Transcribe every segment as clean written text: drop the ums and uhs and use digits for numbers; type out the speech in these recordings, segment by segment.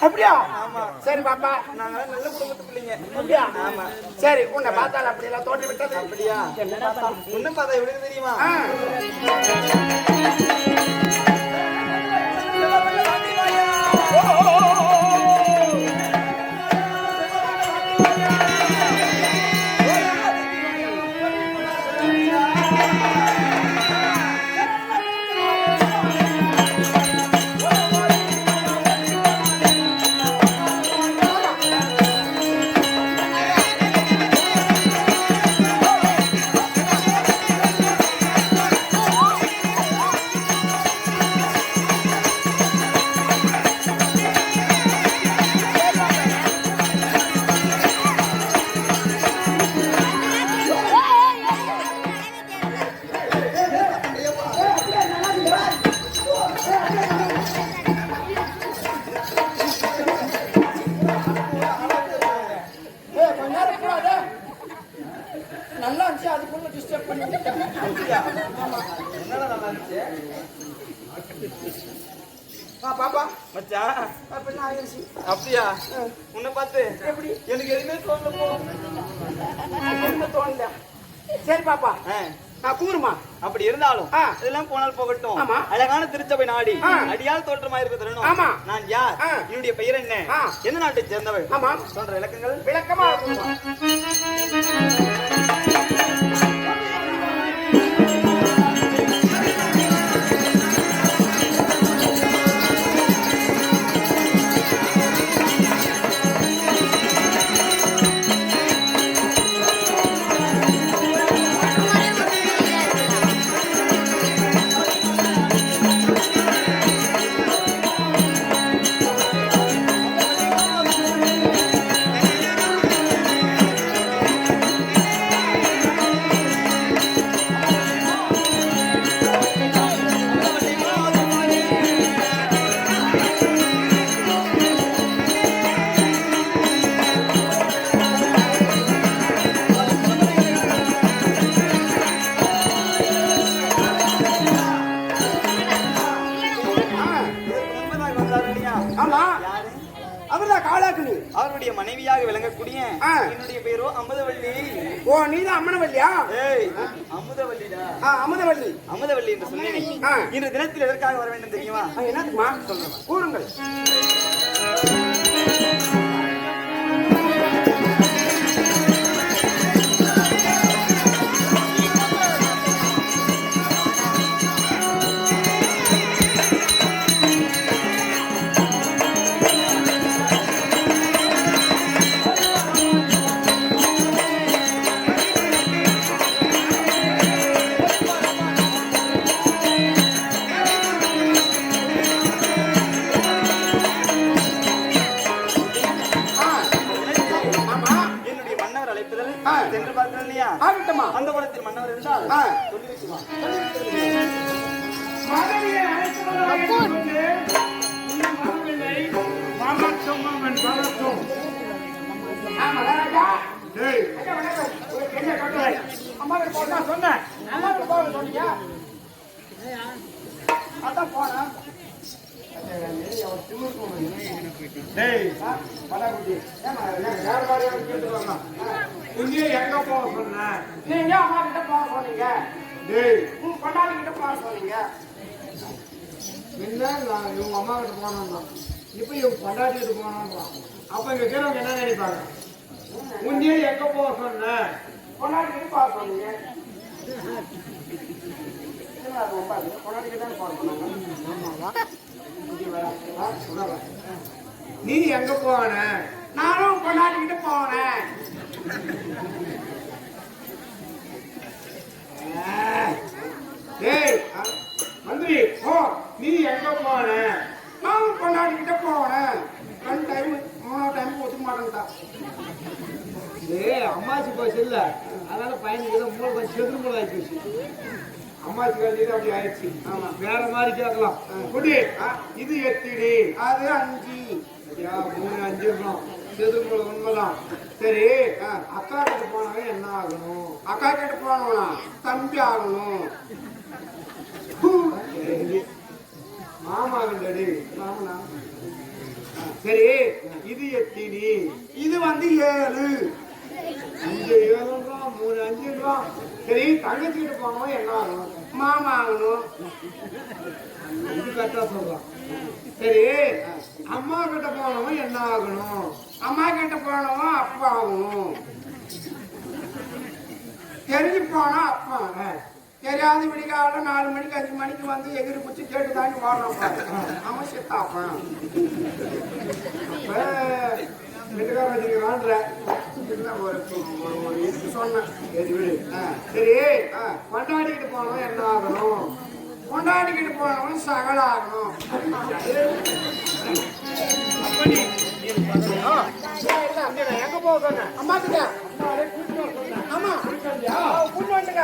அப்படியா? ஆமா. சரி பாப்பா, நாங்க நல்ல குடும்பத்து பிள்ளைங்க. அப்படியா? ஆமா. சரி, உன்னை பார்த்தால அப்படி எல்லாம் தோன்றி விட்டது. அப்படியா? உன்னை பார்த்தா எப்படி தெரியுமா? நல்லா இருந்துச்சு, அதுக்குள்ள டிஸ்டர்ப் பண்ணி என்னடா நல்லா இருந்துச்சு? பாப்பா மச்சான், அப்ப என்ன ஆயிடுச்சு? அப்படியா? உன்னை பார்த்து எப்படி? எனக்கு எதுவுமே தோணல போ. ஒண்ணும் தோணல. சரி பாப்பா, நான் கூறுமா? அப்படி இருந்தாலும் இதெல்லாம் போனால் போகட்டும். ஆமா. அழகான திருச்சபை நாடி அடியால் தோற்றமா இருக்க தரணும். ஆமா. நான் யார்? என்னுடைய பெயர் என்ன? எந்த நாட்டை சேர்ந்தவள்? ஆமா. சொல்ற விளக்கங்கள் விளக்கமா அவருடைய மனைவியாக விளங்கக்கூடிய என்னுடைய பேரோ அமுதவள்ளி. ஓ, நீதான் அம்மனவல்லியா? அமுதவள்ளிடா. அமுதவள்ளி. அமுதவள்ளி என்று சொன்னேன். இன்று தினத்தில் எதற்காக வர வேண்டும் தெரியுமா? என்னதுமா? சொல்லுங்க, கூறுங்கள். சென்று பார்க்கிறேன் இல்லையா? அந்த குலத்தில் மன்னவர் இருந்தால் சொல்லி வைக்குமா? சொன்னேன் அதான் போன எங்க போக சொன்ன? நீங்க அம்மா கிட்ட போக சொன்னீங்க, கொண்டாடி கிட்ட போக சொன்னீங்க. என்ன இவங்க அம்மா கிட்ட போனா இப்ப இவங்க கொண்டாடிட்டு போனா அப்ப இங்க இருக்கிறவங்க என்ன நினைப்பாங்க? உன்னே எங்க போக சொன்ன? கொண்டாடி கிட்ட போக சொன்னீங்க. நீ எங்க போன? நானும் கொண்டாடிக்கிட்டு போனேன். மந்திரி, நீ எங்க போன? நானும் கொண்டாடிக்கிட்டு போனேன். 2 டைம் 3 டைம் ஒத்துக்க மாட்டேன்ட்டான். அம்மாச்சி போச்சு இல்ல, அதனால பையனுக்கு ஏதோ மூளை கொஞ்சம் செதுரு மூளை ஆகி போச்சு. அம்மாச்சி கல்வியில அப்படி ஆயிடுச்சு. ஆமா, வேற மாதிரி கேட்கலாம். குடி, இது எத்திடி, அது 5. 3 5 இருக்கணும். செதுரு மூளை உண்மைதான். சரி, அக்கா கிட்ட போனவன் என்ன ஆகணும்? அக்கா கிட்ட போனவனா தம்பி ஆகணும். மாமாங்கடி. மாமனா? சரி, இது எத்தினி? இது வந்து 7. 5 7 3 5. சரி, தங்கச்சிக்கிட்ட போனோம் என்ன ஆகணும்? மாமா ஆகணும். இது கரெக்டா சொல்றான். சரி, அம்மா கிட்ட போனவன் என்ன ஆகணும்? அம்மா கிட்ட போனவன் அப்பா ஆகணும். தெரிஞ்சு போனா அப்பா. தெரியாத விடிகால 4 மணிக்கு 5 மணிக்கு வந்து எகிரி குச்சி கேட்டு தாண்டி வாடுறான். அவன் சித்தாப்பான். வீட்டுக்கார வச்சுக்கிறான்ற ஒரு இதுக்கு சொன்னேன். சரி விடு. சரி, கொண்டாடிக்கிட்டு போனவன் என்ன ஆகணும்? கொண்டாடிக்கிட்டு போனவன் சகலாகணும். எங்க போக சொன்ன? அம்மா கிட்ட. ஆமா கூட்டு வந்துங்க.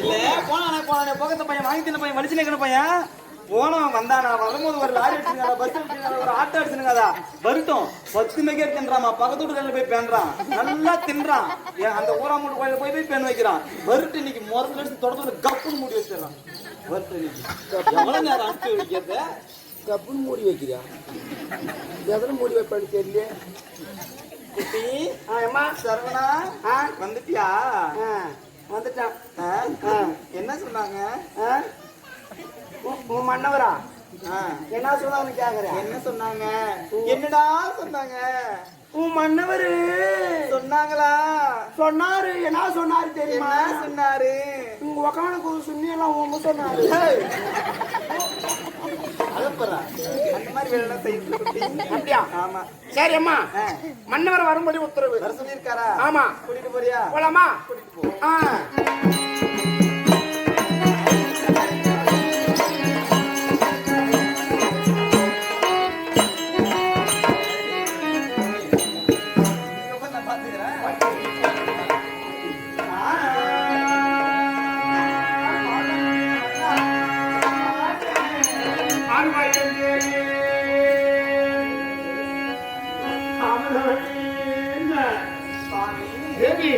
இல்ல போனானே பக்கத்து பையன் வாங்கி தின்ன பையன் வலிச்சு நிக்கிற பையன் போனவன் வந்தானா வரும்போது ஒரு லாரி அடிச்சுங்க பஸ் அடிச்சுங்க ஒரு ஆட்டோ அடிச்சுனுங்கதா வருட்டும் 10 மெகர் தின்றாமா பக்கத்து வீட்டுல போய் பேன்றான் நல்லா தின்றான் அந்த ஊராமூட்டு கோயில போய் பேன் வைக்கிறான் வருட்டு இன்னைக்கு முறத்துல அடிச்சு தொடர்ந்து கப்புன்னு மூடி வச்சிடறான் வருட்டு இன்னைக்கு எவ்வளவு நேரம் அனுப்பி வைக்கிறது கப்புன்னு மூடி வைக்கிறியா? எதில் மூடி வைப்பாடு தெரியல. குட்டி அம்மா சரவணா வந்துட்டியா? வந்துட்டான். என்ன சொன்னாங்க? உன் மன்னவரா? என்ன சொன்னாங்க கேக்குறேன். என்ன சொன்னாங்க? என்னடா சொன்னாங்க? உன் மன்னவரு சொன்னாங்களா? சொன்னாரு. என்ன சொன்னாரு தெரியுமா? சொன்னாரு உங்க உக்கான சுண்ணி எல்லாம் உங்க சொன்னாரு. அழப்பறா அந்த மாதிரி வேலை செய்யணும். அப்படியா? ஆமா. சரி அம்மா, மன்னவர் வரும்படி உத்தரவு. வர சொல்லியிருக்காரா? ஆமா. கூட்டிட்டு போறியா? போலாமா? கூட்டிட்டு போ. நான் பாத்துக்கிறேன். தேவி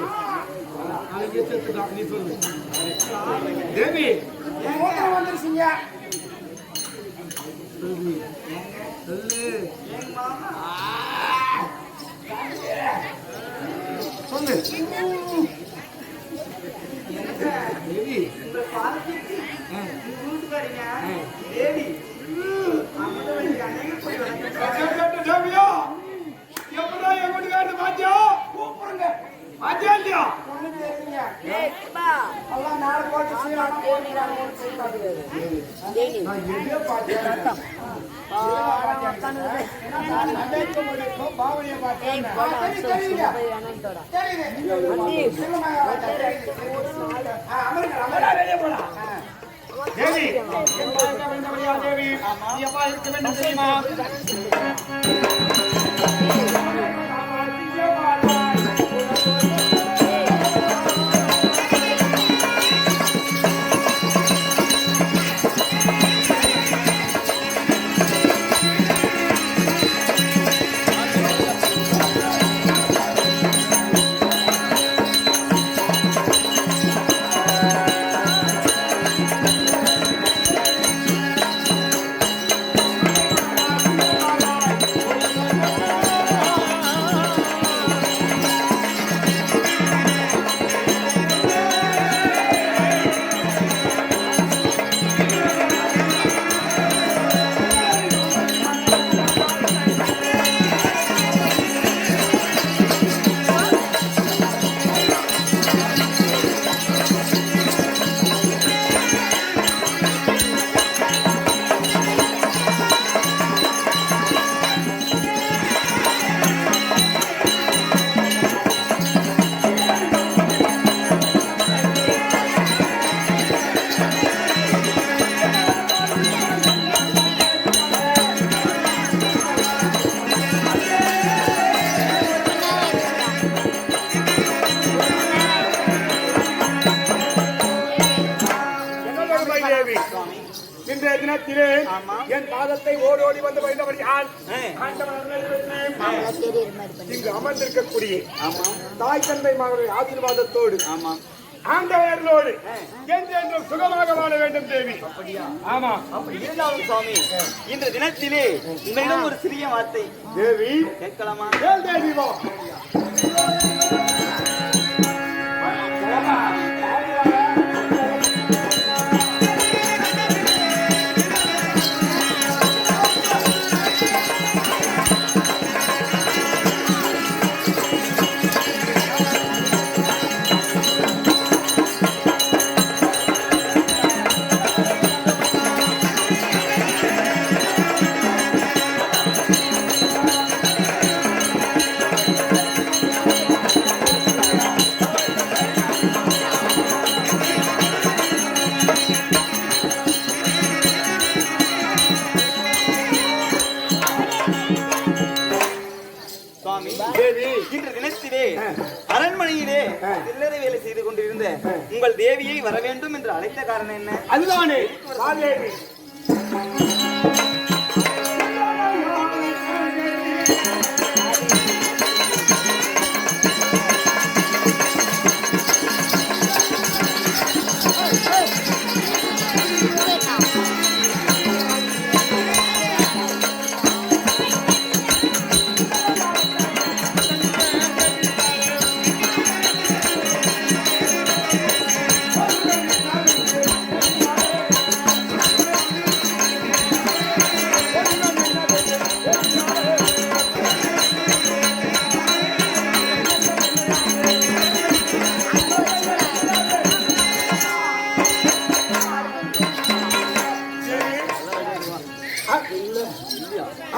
அங்கே செத்துட்டான். நீ சொல்லு தேவி. மூத்தம் வந்துருச்சுங்க. சொல்லு சொல்லு சொல்லு தேவி. தேவி தேவியா எப்படா என் வீட்டுக்காரன் பாத்தியா? கூப்பிடுங்க. பாத்தியா இல்லையா? ஒண்ணு தெரியுங்க. எல்லாம் நாலு போட்டு சீரான போட்டுறாங்கன்னு சொல்லிட்டாரு. நான் எதையோ பார்த்தேன். பாவனையை பார்த்தேன். தெரியுங்க. தேவி தேவி நீ எப்பா இருக்க வேண்டும் தெரியுமா? இன்றைய தினத்திலே என் பாதத்தை ஓடோடி வந்து வைத்தபடியால் இங்கு அமர்ந்திருக்கக்கூடிய தாய் தந்தை மகளுடைய ஆசீர்வாதத்தோடு ஆண்டவர்களோடு என்றென்றும் சுகமாக வாழ வேண்டும் தேவி. ஆமா அப்படி இருந்தாலும் சுவாமி இந்த தினத்திலே உங்களிடம் ஒரு சிறிய வார்த்தை தேவி கேட்கலாமா? தேவி வா. இன்று தினத்திலே அரண்மனையிலே சில்லறை வேலை செய்து கொண்டிருந்த உங்கள் தேவியை வர வேண்டும் என்று அழைத்த காரணம் என்ன? அதுதானே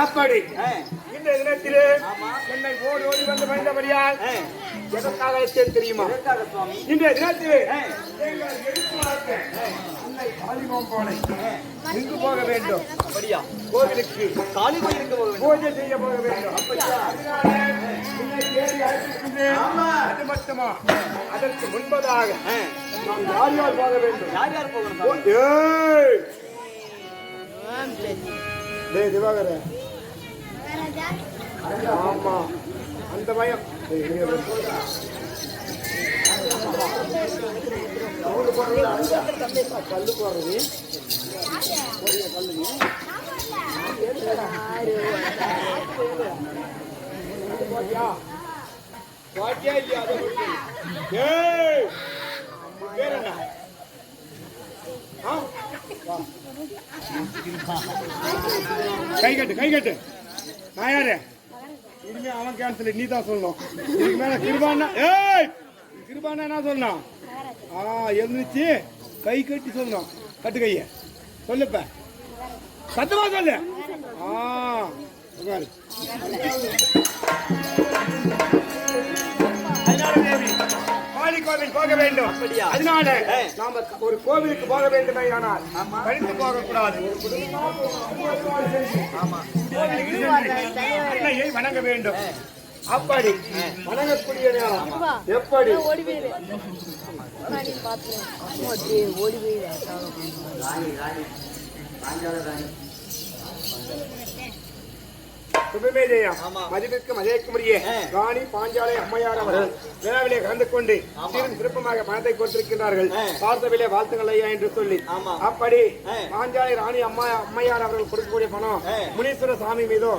அப்படி இந்த தினத்திலே என்னை ஓடி ஓடி வந்து வந்தபடியால் எதற்காக அழைத்தேன் தெரியுமா? இந்த தினத்திலே எங்கு போக வேண்டும்? அப்படியா? கோவிலுக்கு காளி கோயிலுக்கு போக வேண்டும். பூஜை செய்ய போக வேண்டும். அது மட்டுமா? அதற்கு முன்பதாக நாம் யார் யார் போக வேண்டும்? யார் யார் போகணும்? திவாகர ஆமா அந்த பயம் கல்லு போடுறது வாக்கியா இல்லையா அதை கொடுத்து. ஏய், உன் பேர் என்ன? ஆ? வா. கை கட்டு நான் யாரு? இனிமே அவன் கேன்சல், நீ தான் சொல்லணும். இதுக்கு மேல கிருபானா, ஏய் கிருபானா என்ன சொல்லணும்? எழுந்துச்சு கை கட்டி சொல்லணும். கட்டு கைய சொல்லுப்ப, சத்தமா சொல்லு. உட்காரு. காளி கோவில் போக வேண்டும். அதனால நாம ஒரு கோவிலுக்கு போக வேண்டுமே, ஆனால் கழித்து போக கூடாது. அன்னையை வணங்க வேண்டும். அப்படி வணங்கக்கூடிய நேரம் எப்படி? மதிப்பிற்கு மதியக்குரிய ராணி பாஞ்சாலை அம்மையார் அவர்கள் விழாவிலே கலந்து கொண்டு சீரும் சிறப்புமாக பணத்தை கொடுத்திருக்கிறார்கள். பார்த்தவிலே வாழ்த்துக்கள் ஐயா என்று சொல்லி, அப்படி பாஞ்சாலை ராணி அம்மையார் அவர்கள் கொடுக்கக்கூடிய பணம் முனீஸ்வர சாமி மீதோ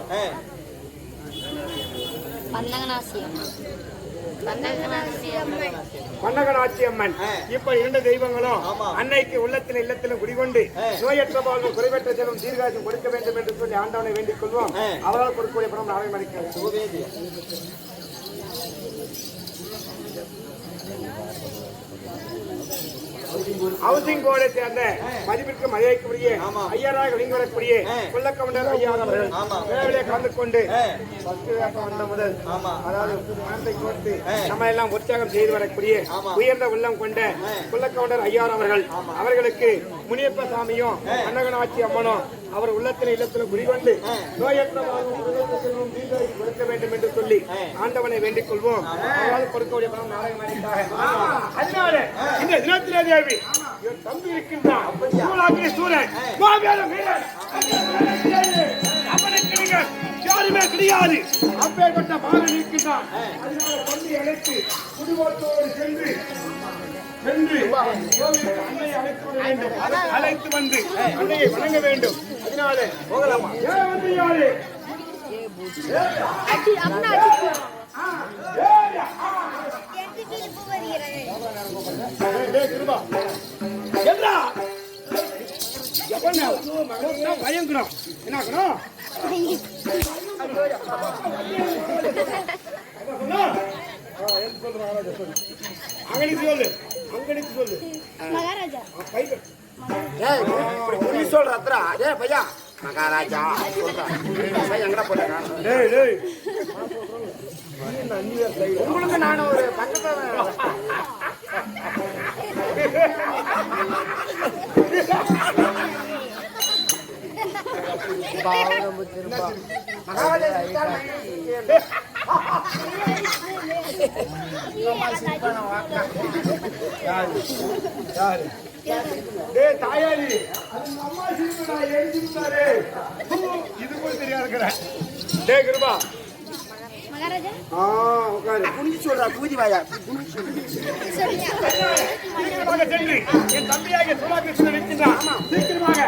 பன்னகனாட்சி அம்மன் இப்ப இரண்டு தெய்வங்களும் அன்னைக்கு உள்ளத்திலும் இல்லத்திலும் குடிகொண்டு நோயற்ற வாழ்வு குறைவற்ற செல்வம் தீர்காயம் கொடுக்க வேண்டும் என்று சொல்லி ஆண்டவனை வேண்டிக் கொள்வோம். அவரால் கொடுக்கக்கூடிய பணம் நாளை மதிக்கிறது. ஹவுசிங் போர்டை சேர்ந்த மதிப்பிற்கு மதியக்குரிய ஐயராக விளங்கி வரக்கூடிய கொல்லக்கவுண்டர் ஐயா அவர்கள் விழாவிலே கலந்து கொண்டு வந்த முதல் அதாவது பணத்தை கொடுத்து நம்ம எல்லாம் உற்சாகம் செய்து வரக்கூடிய உயர்ந்த உள்ளம் கொண்ட கொல்லக்கவுண்டர் ஐயா அவர்களுக்கு முனியப்ப சாமியும் அன்னகனாட்சி அம்மனும் அவர் உள்ளத்தின் இல்லத்திலும் குடிகொண்டு நோயற்ற கொடுக்க வேண்டும் என்று சொல்லி ஆண்டவனை வேண்டிக் கொள்வோம். கொடுக்கக்கூடிய பணம் நாடகமாக. அதனால இந்த தினத்திலே தேவி தம்பி இருக்கின்றான். சூரன் அவனுக்கு யாருமே கிடையாது. அப்பேற்பட்ட பாலன் இருக்கின்றான். அதனால தம்பி அழைத்து குடும்பத்தோடு சென்று அழைத்து வந்து அன்னையை வணங்க வேண்டும். அதனால போகலாமா? பயங்கரம் என்ன அங்கடிக்கு சொல்லு, அங்கடிக்கு சொல்லு. மகாராஜா சொல்ற பையா மகாராஜா எங்கடா போட்டாங்க? உங்களுக்கு நான் ஒரு பக்கத்துல தாயாரி அம்மா எழுதிருந்தாரு. இது கூட தெரியா இருக்கிறேன். டே கிருபா சொல்றா பூஜி வாயா சென்று என் தம்பியாக சோழா கிருஷ்ணன் இருக்கின்றான். சீக்கிரமாக